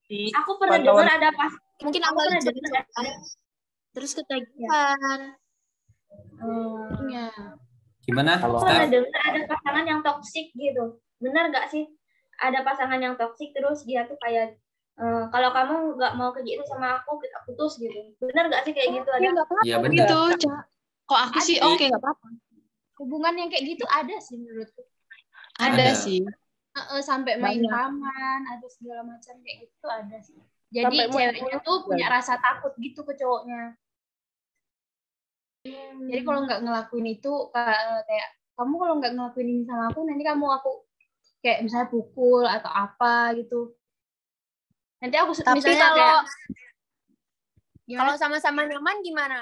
sih. Aku pernah dengar ada mungkin aku awalnya pernah dengar ada terus ketagihan. Iya. Gimana? Aku pernah dengar ada pasangan yang toksik gitu. Benar nggak sih? Ada pasangan yang toksik terus dia tuh kayak kalau kamu nggak mau kayak gitu sama aku, kita putus gitu. Bener nggak sih kayak gitu? Ya Ada? nggak apa-apa Iya benar. gitu, Cak. Kok aku sih Ada. oke nggak apa-apa. Hubungan yang kayak gitu ada sih menurutku. Ada. sih. Sampai main Banyak. paman, ada segala macam kayak gitu ada sih. Jadi Sampai ceweknya tuh punya rasa takut gitu ke cowoknya. Jadi kalau nggak ngelakuin itu kayak kamu kalau nggak ngelakuin ini sama aku, nanti aku kayak misalnya pukul atau apa gitu. Nanti aku Tapi misalnya kalau kayak kalau sama-sama nyaman gimana?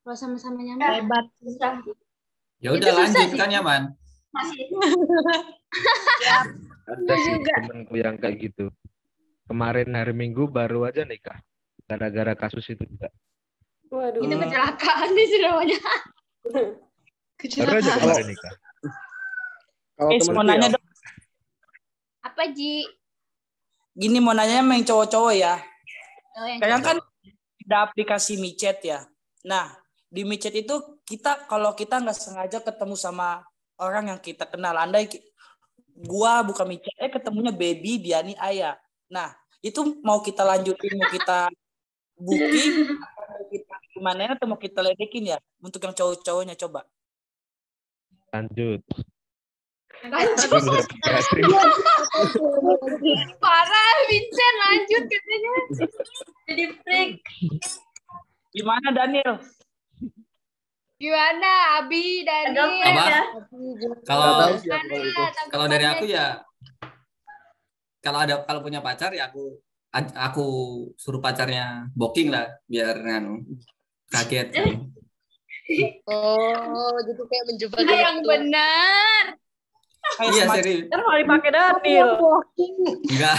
kalau sama-sama nyaman Hebat. Susah. Ya udah lanjutkan ya man. Masih. Ada sih temenku yang kayak gitu. Kemarin hari Minggu baru aja nikah. Gara-gara kasus itu juga. Waduh. itu kecelakaan sih namanya. Baru aja kemarin nikah. Kalau Mau temanku nanya ya, dong. Apa Ji? Gini mau nanya sama yang cowok-cowok ya. Oh, yang Kadang kan ada aplikasi micet ya. Nah, di micet itu kalau kita nggak sengaja ketemu sama orang yang kita kenal. Andai gua buka micet, ketemunya baby, dia nih ayah. Nah, itu mau kita lanjutin, mau kita booking, mau kita gimana atau mau kita ledekin ya? Untuk yang cowok-cowoknya coba. Lanjut. Parah, Vincent lanjut katanya. Jadi freak. Gimana Daniel? Gimana Abi, Dani? Apa? Kalau nggak tahu sih aku kalau itu. kalau dari aku ya kalau punya pacar ya aku suruh pacarnya booking lah biar kaget. Oh, jadi kayak menjebak Yang benar. Iya serius. Kan mau dipakai Daniel. Enggak.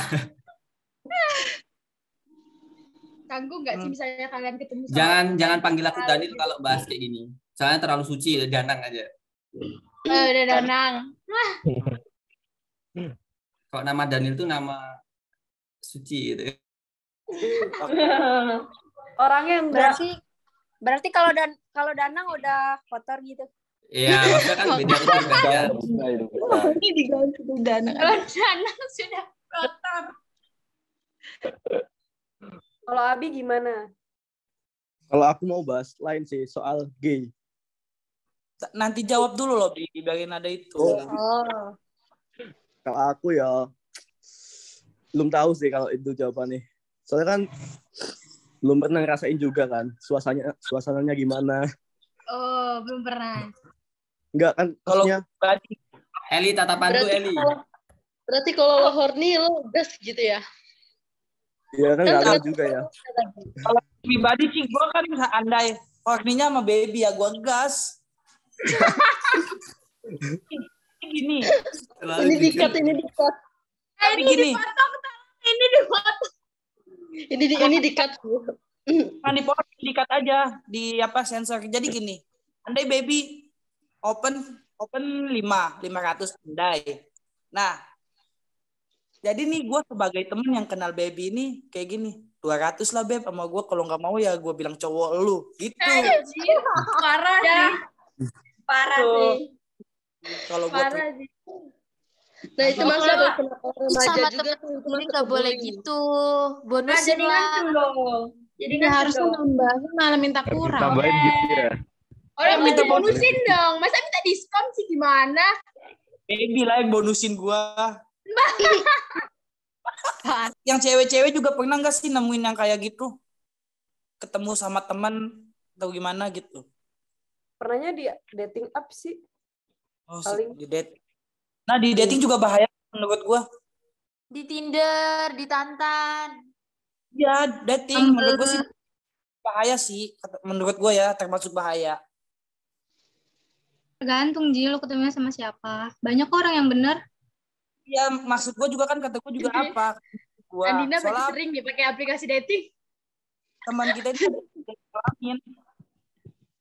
Tangguh nggak sih misalnya kalian ketemu sama Jangan panggil aku Daniel kalau bahas kayak gini. Soalnya terlalu suci, Danang aja. udah Danang. Kalau nama Daniel itu nama suci gitu. Orangnya enggak. Berarti kalau Danang udah kotor gitu. Iya, maksudnya kan beda kepribadian. Ini diganti tuh Dana. Kalau Danang sudah kotor. Kalau Abi gimana? Kalau aku mau bahas lain sih soal gay. Nanti jawab dulu loh di bagian ada itu. Oh. Kalau aku ya belum tahu sih kalau itu jawabannya. Soalnya kan belum pernah ngerasain juga kan suasananya gimana. Oh, belum pernah. Enggak kan Kalau maksudnya Eli tatapanku Eli. Berarti kalau lo horny lo gas gitu ya? ya kan nggak tahu juga ya. Kalau pribadi sih gue kan andai horninya sama baby ya gue gas. Gini. Ini dikat. Tapi gini. Ini dipotong. Ini dikat. Kan dipotong dikat aja di sensor. Jadi gini. Andai baby open 500 andai. Nah, jadi nih gue sebagai temen yang kenal baby ini kayak gini, 200 lah beb sama gue, kalau nggak mau ya gue bilang cowok lu gitu. Parah Ya. sih. Parah Tuh. sih. Kalau gue Parah sih. Nah itu masa remaja Sama juga temen itu sendiri masa nggak boleh bullying. gitu. Nah, Bonusin jadi lah. ngancem dong. Jadi Ya ngancem harusnya dong. nambahin malah minta kurang. Tambahin gitu ya. Orang minta minta bonusin dong. Masa minta diskon sih gimana? baby lah yang bonusin gue. Yang cewek-cewek juga pernah nggak sih nemuin yang kayak gitu? Ketemu sama teman atau gimana gitu? Pernahnya di dating app sih. Oh, Paling. di dating. Nah di dating juga bahaya menurut gue. Di Tinder, di Tantan. Ya dating menurut gue sih bahaya sih. Menurut gue ya termasuk bahaya. Tergantung Ji, lo ketemunya sama siapa. Banyak orang yang benar. Ya maksud gue juga kan kata gue juga apa? Gua Andina berarti soalnya sering dipakai aplikasi dating. teman kita itu ngalamin.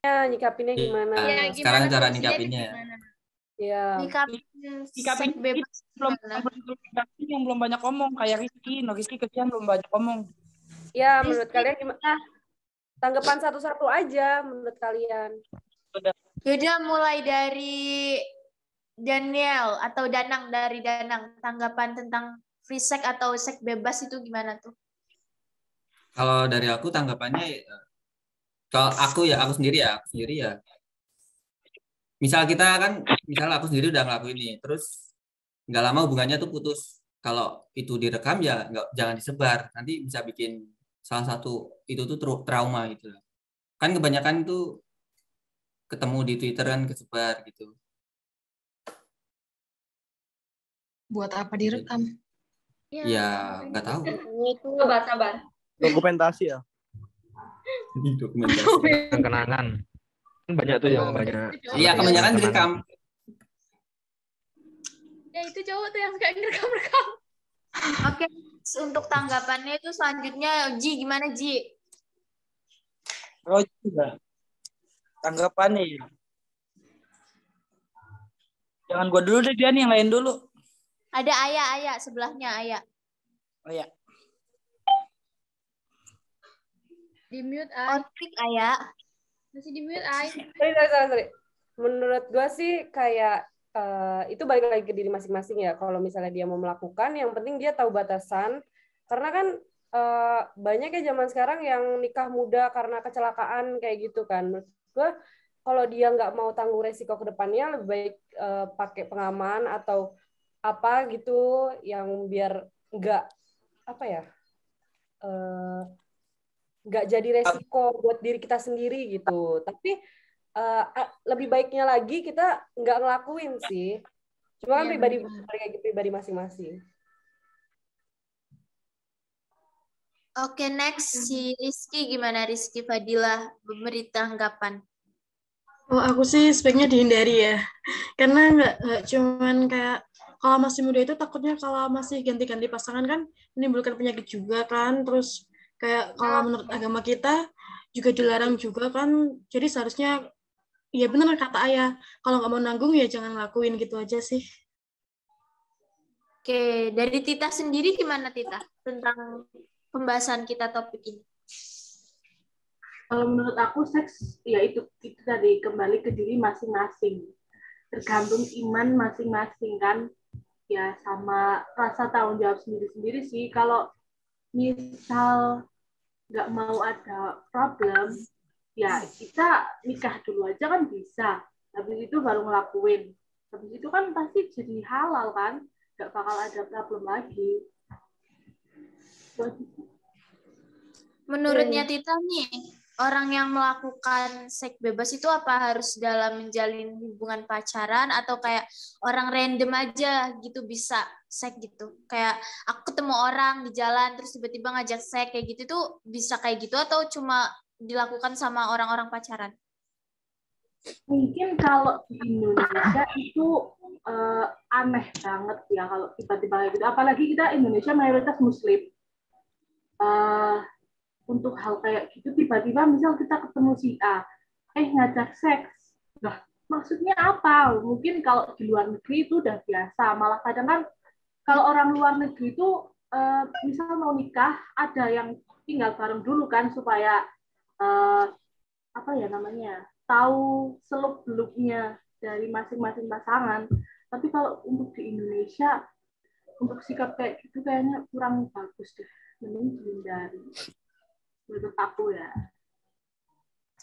Ya, nyikapinnya gimana? Ya, Sekarang gimana cara solusinya nyikapinnya. itu gimana? Ya. Sikapin bebas. yang belum banyak ngomong kayak Rizky, Rizky kesian belum banyak ngomong. Ya, menurut kalian gimana? Tanggapan satu-satu aja menurut kalian. Yaudah mulai dari Daniel atau Danang, dari Danang, tanggapan tentang free sex atau seks bebas itu gimana tuh? Kalau dari aku tanggapannya, kalau aku sendiri ya, misal aku sendiri udah ngelakuin ini, terus nggak lama hubungannya tuh putus. Kalau itu direkam ya jangan disebar, nanti bisa bikin salah satu itu tuh trauma gitu. Kan kebanyakan tuh ketemu di Twitter kan kesebar gitu. Buat apa direkam? Ya nggak tahu. Itu sabar. Dokumentasi ya. Dokumentasi. Kenangan. Kan banyak tuh yang banyak. Iya, kebanyakan direkam. Ya itu cowok tuh yang suka ngerekam-rekam. Oke, untuk tanggapannya itu selanjutnya Ji, gimana Ji? Oh juga. Tanggapannya ya. Jangan gua dulu deh, dia nih yang lain dulu. Ada Ayah sebelahnya Ayah. Oh ya. Di mute Ay. Otik Ayah. Masih di mute Ay. Sorry. Menurut gue sih kayak itu balik lagi ke diri masing-masing ya. Kalau misalnya dia mau melakukan, yang penting dia tahu batasan. Karena kan banyak ya zaman sekarang yang nikah muda karena kecelakaan kayak gitu kan. Menurut gue kalau dia nggak mau tanggung resiko ke depannya, lebih baik pakai pengaman atau apa gitu yang biar nggak nggak jadi resiko buat diri kita sendiri gitu. Tapi lebih baiknya lagi kita nggak ngelakuin sih. Cuma kan pribadi masing-masing. Oke, next si Rizky, gimana Rizky Fadilah, memberi tanggapan? Oh, aku sih sebaiknya dihindari ya. Karena nggak cuman kayak kalau masih muda itu takutnya kalau masih ganti-ganti pasangan kan menimbulkan penyakit juga kan. Terus kayak kalau menurut agama kita juga dilarang juga kan. Jadi seharusnya ya benar kata Ayah, kalau nggak mau nanggung ya jangan lakuin gitu aja sih. Oke, dari Tita sendiri gimana Tita tentang pembahasan kita topik ini? Kalau menurut aku seks ya itu tadi kembali ke diri masing-masing, tergantung iman masing-masing kan, ya sama rasa tanggung jawab sendiri-sendiri sih. Kalau misal nggak mau ada problem, ya kita nikah dulu aja kan bisa, habis itu baru ngelakuin, habis itu kan pasti jadi halal kan, nggak bakal ada problem lagi. Menurutnya Tita nih, orang yang melakukan seks bebas itu apa harus dalam menjalin hubungan pacaran atau kayak orang random aja gitu bisa seks gitu? Kayak aku ketemu orang di jalan terus tiba-tiba ngajak seks kayak gitu tuh bisa kayak gitu atau cuma dilakukan sama orang-orang pacaran? Mungkin kalau di Indonesia itu aneh banget ya kalau tiba-tiba kayak gitu. Apalagi kita Indonesia mayoritas Muslim. Untuk hal kayak gitu tiba-tiba misal kita ketemu si A, ngajak seks. Nah, maksudnya apa? Mungkin kalau di luar negeri itu udah biasa. Malah kadang kan kalau orang luar negeri itu misal mau nikah ada yang tinggal bareng dulu kan supaya tahu seluk-beluknya dari masing-masing pasangan. Tapi kalau untuk di Indonesia untuk sikap kayak gitu kayaknya kurang bagus deh. Mending dihindari. Menurut aku ya.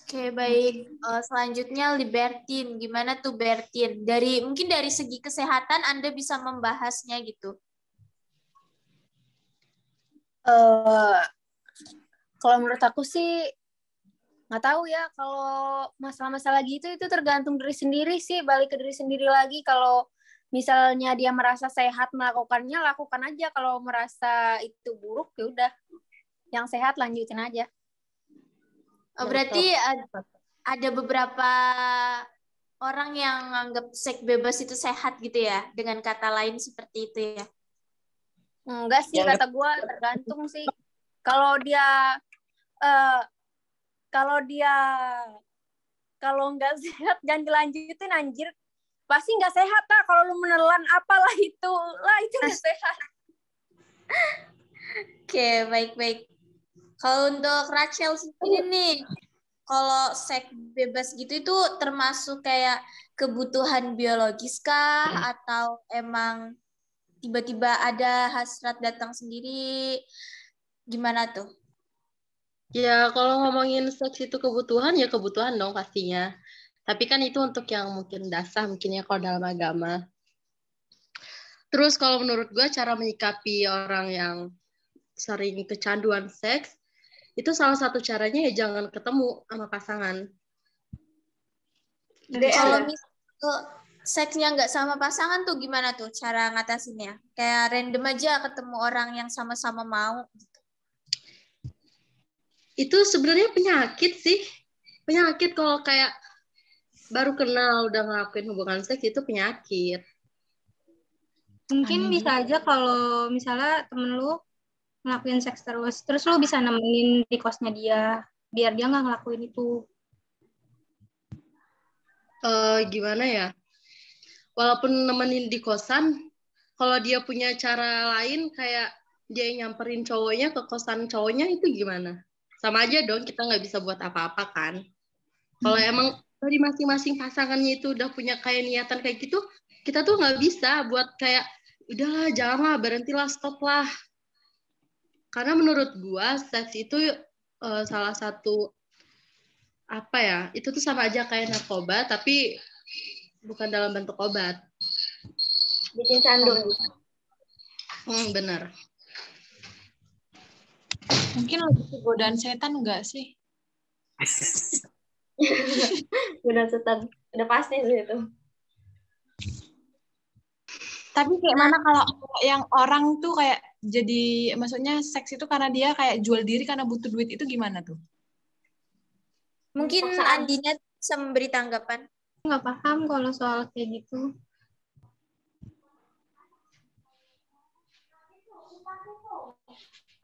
Oke, baik. Selanjutnya Libertin. Gimana tuh Bertin? Mungkin dari segi kesehatan Anda bisa membahasnya gitu. Kalau menurut aku sih nggak tahu ya, kalau masalah-masalah gitu itu tergantung diri sendiri sih, balik ke diri sendiri lagi. Kalau misalnya dia merasa sehat melakukannya, lakukan aja. Kalau merasa itu buruk ya udah, yang sehat lanjutin aja. Berarti ada beberapa orang yang menganggap seks bebas itu sehat gitu ya, dengan kata lain seperti itu ya? Enggak sih, kata gue tergantung sih. Kalau nggak sehat jangan dilanjutin anjir, pasti nggak sehat lah. Kalau lu menelan apalah itu nggak sehat. Oke, baik. Kalau untuk Rachel sendiri nih, kalau seks bebas gitu itu termasuk kayak kebutuhan biologis kah atau emang tiba-tiba ada hasrat datang sendiri, gimana tuh? Ya, kalau ngomongin seks itu kebutuhan, ya kebutuhan dong pastinya. Tapi kan itu untuk yang mungkin dasar, mungkin ya kalau dalam agama. Terus kalau menurut gue cara menyikapi orang yang sering kecanduan seks, itu salah satu caranya ya jangan ketemu sama pasangan. Kalau misalnya seksnya nggak sama pasangan tuh gimana tuh cara ngatasinnya? Kayak random aja ketemu orang yang sama-sama mau. Itu sebenarnya penyakit sih. Penyakit kalau kayak baru kenal udah ngelakuin hubungan seks itu penyakit. Mungkin bisa aja kalau misalnya temen lu ngelakuin seks terus lu bisa nemenin di kosnya dia, biar dia nggak ngelakuin itu. Gimana ya? Walaupun nemenin di kosan, kalau dia punya cara lain kayak dia nyamperin cowoknya ke kosan cowoknya itu gimana? Sama aja dong, kita nggak bisa buat apa-apa kan. Kalau emang dari masing-masing pasangannya itu udah punya kayak niatan kayak gitu, kita tuh nggak bisa buat kayak, udahlah, janganlah, berhentilah, stop lah. Karena menurut gua, seks itu salah satu, apa ya, itu tuh sama aja kayak narkoba, tapi bukan dalam bentuk obat. Bikin candu. Benar. Mungkin lebih ke godaan setan enggak sih? Godaan setan. Udah pasti sih itu. Tapi kayak mana kalau yang orang tuh kayak jadi, maksudnya seks itu karena dia kayak jual diri karena butuh duit, itu gimana tuh? Mungkin Andina bisa memberi tanggapan. Nggak paham kalau soal kayak gitu.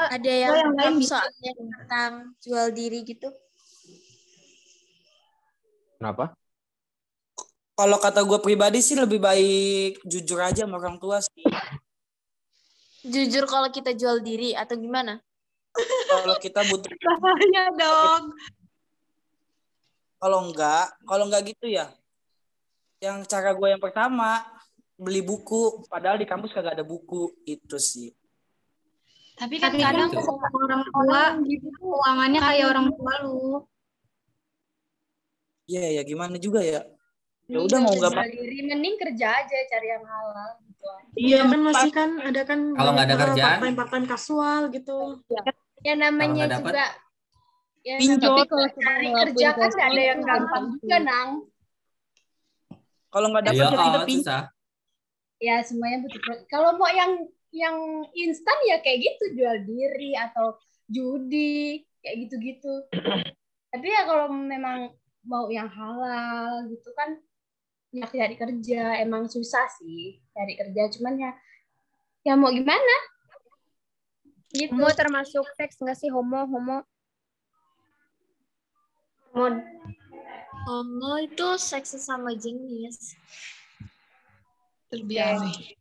Ada yang lain soal tentang jual diri gitu? Kenapa? Kalau kata gue pribadi sih lebih baik jujur aja sama orang tua sih. Jujur kalau kita jual diri atau gimana? Kalau kita butuh. Bahaya dong. Kalau enggak gitu ya. Yang cara gue yang pertama beli buku, padahal di kampus kagak ada buku, itu sih. Tapi kan kadang orang tua gitu keuangannya kayak orang tua lu. Iya ya, gimana juga ya. Ya udah mau nggak jual diri, mending kerja aja cari yang halal gitu. Iya kan masih kan ada kan Kalau nggak ada kerjaan, part-time kasual gitu. Ya namanya Kalau nggak juga ya, pinjol. tapi kalau cari kerja kan nggak ada yang gampang juga, Nang. Kalau nggak dapat ya, kita pinjol. susah. Ya semuanya butuh. Kalau mau yang instan ya kayak gitu, jual diri atau judi kayak gitu-gitu. Tapi ya kalau memang mau yang halal gitu kan, ya cari kerja emang susah sih cari kerja, cuman ya mau gimana? Gitu. Homo termasuk seks nggak sih? Homo. Homo itu seks sesama jenis. Lebih aneh.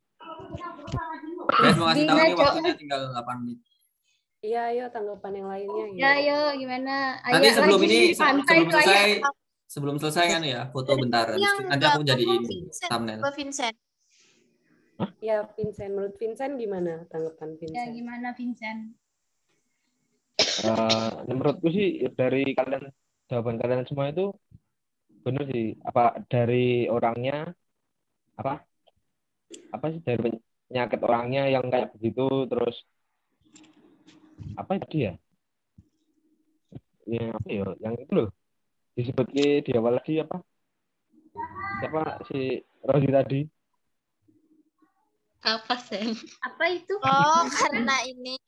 Guys, mau kasih tahu nih waktunya tinggal 8 menit. Iya, ayo tanggapan yang lainnya. Ya, ayo gimana? Nanti Ayo, sebelum lagi ini, di pantai sebelum selesai kan ya, foto bentar. Nanti aku jadiin thumbnail. Vincent. Ya, Vincent. Menurut Vincent gimana tanggapan Vincent? Ya, gimana Vincent? Menurutku sih dari jawaban kalian semua itu benar sih. Apa dari orangnya, apa sih dari penyakit orangnya yang kayak begitu, terus apa tadi ya? Ya apa ya? Yang itu loh disebut di awal lagi apa? Siapa si Rosi tadi? Apa Sen? Apa itu? Oh, karena ini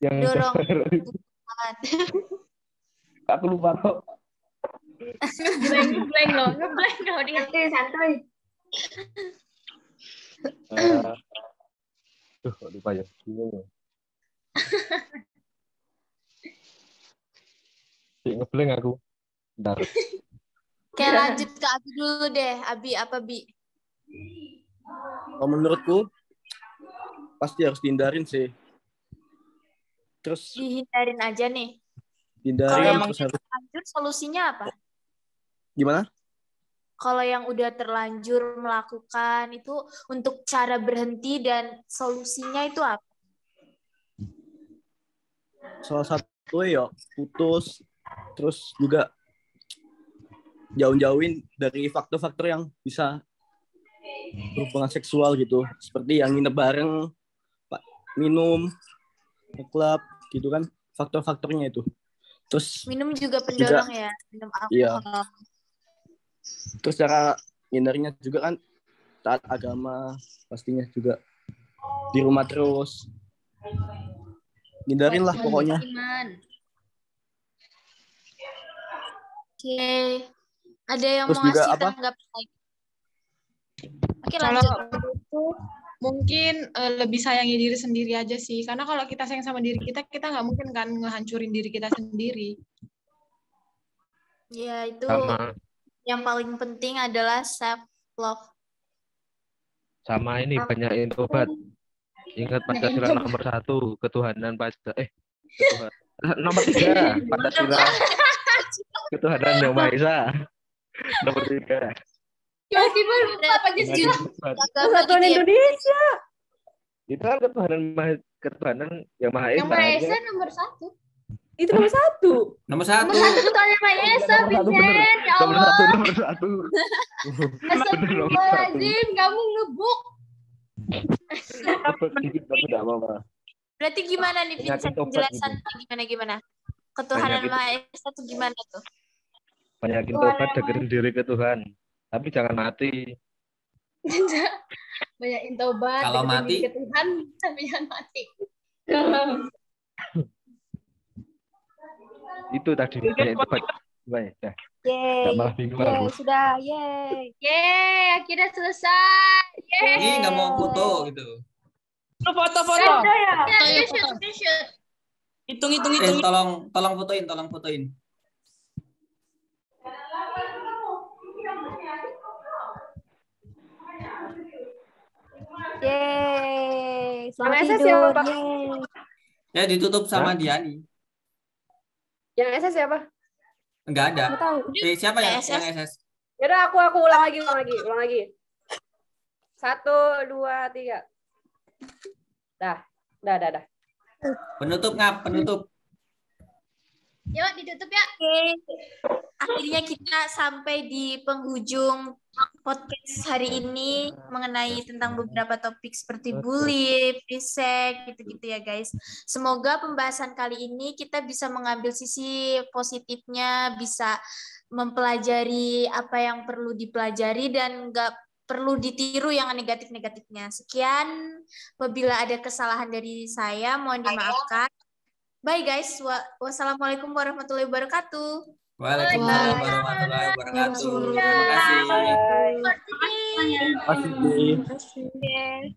Yang dorong. Aku lupa kok. Ngeblank loh dia. Santuy. Kok lupa ya? Bingung ya. Ngeblank aku. Bentar. Oke, lanjut ke Abi dulu deh. Abi apa, Bi? Kalau menurutku pasti harus dihindarin sih. Terus Dihindarin aja nih. Kalau hindarin yang terus harus lanjut solusinya apa? gimana? Kalau yang udah terlanjur melakukan itu untuk cara berhenti dan solusinya itu apa? Salah satu ya putus, terus juga jauh-jauhin dari faktor-faktor yang bisa berhubungan seksual gitu, seperti yang nginep bareng, minum, klub gitu kan, faktor-faktornya itu. Terus minum juga pendorong ya, minum alkohol. Iya. Terus cara hindarnya juga kan taat agama, pastinya juga di rumah terus. Hindarin lah pokoknya. Oke. Ada yang Terus mau juga ngasih apa? tanggapan lagi? Oke, Kalau lanjut. menurutku mungkin lebih sayangi diri sendiri aja sih. Karena kalau kita sayang sama diri kita nggak mungkin kan ngehancurin diri kita sendiri. Ya, itu Sama yang paling penting adalah self love. sama ini banyakin tobat. Ingat Pancasila nomor 1, ketuhanan ketuhanan. Nomor 3, Pancasila. Ketuhanan yang Maha Esa. Nomor 3. Tiba-tiba lupa Pancasila. Persatuan Indonesia. Itu kan ketuhanan yang Maha Esa. Yang Maha Esa nomor 1. Itu nomor 1. Nomor 1. Ketuhanan Maha Esa, Vincent. Ya Allah. Nomor 1. Astagfirullahaladzim, kamu ngebuk. Tidak apa-apa. Berarti gimana nih Vincent penjelasan gimana? Ketuhanan Banyakin- Maha Esa itu gimana tuh? Banyakin tobat, deketin diri ke Tuhan. Tapi jangan mati. Banyakin tobat. Kalau deketin mati? diri ke Tuhan, tapi jangan mati. Itu tadi banyak tobat. Baik, dah. Nggak malah bingung aku. Sudah, yeay. Yeay, akhirnya selesai. Yeay. Ini nggak mau foto gitu. Foto-foto. Ya, screenshot. Hitung. Tolong fotoin. Yeay. Yang Selamat SS tidur. siapa? Yeay. Ya ditutup sama Diani. Yang SS siapa? Enggak ada. Nggak tahu. Siapa yang SS? SS? Yaudah aku ulang lagi. 1, 2, 3. Dah. Penutup. Yuk, ditutup ya. Oke. Akhirnya kita sampai di penghujung podcast hari ini mengenai tentang beberapa topik seperti bully, free-sex, gitu-gitu ya guys. Semoga pembahasan kali ini kita bisa mengambil sisi positifnya, bisa mempelajari apa yang perlu dipelajari dan nggak perlu ditiru yang negatif-negatifnya. Sekian, apabila ada kesalahan dari saya, mohon dimaafkan. Bye guys. Wassalamualaikum warahmatullahi wabarakatuh. Waalaikumsalam warahmatullahi wabarakatuh. Terima kasih. Pasti. Yeay.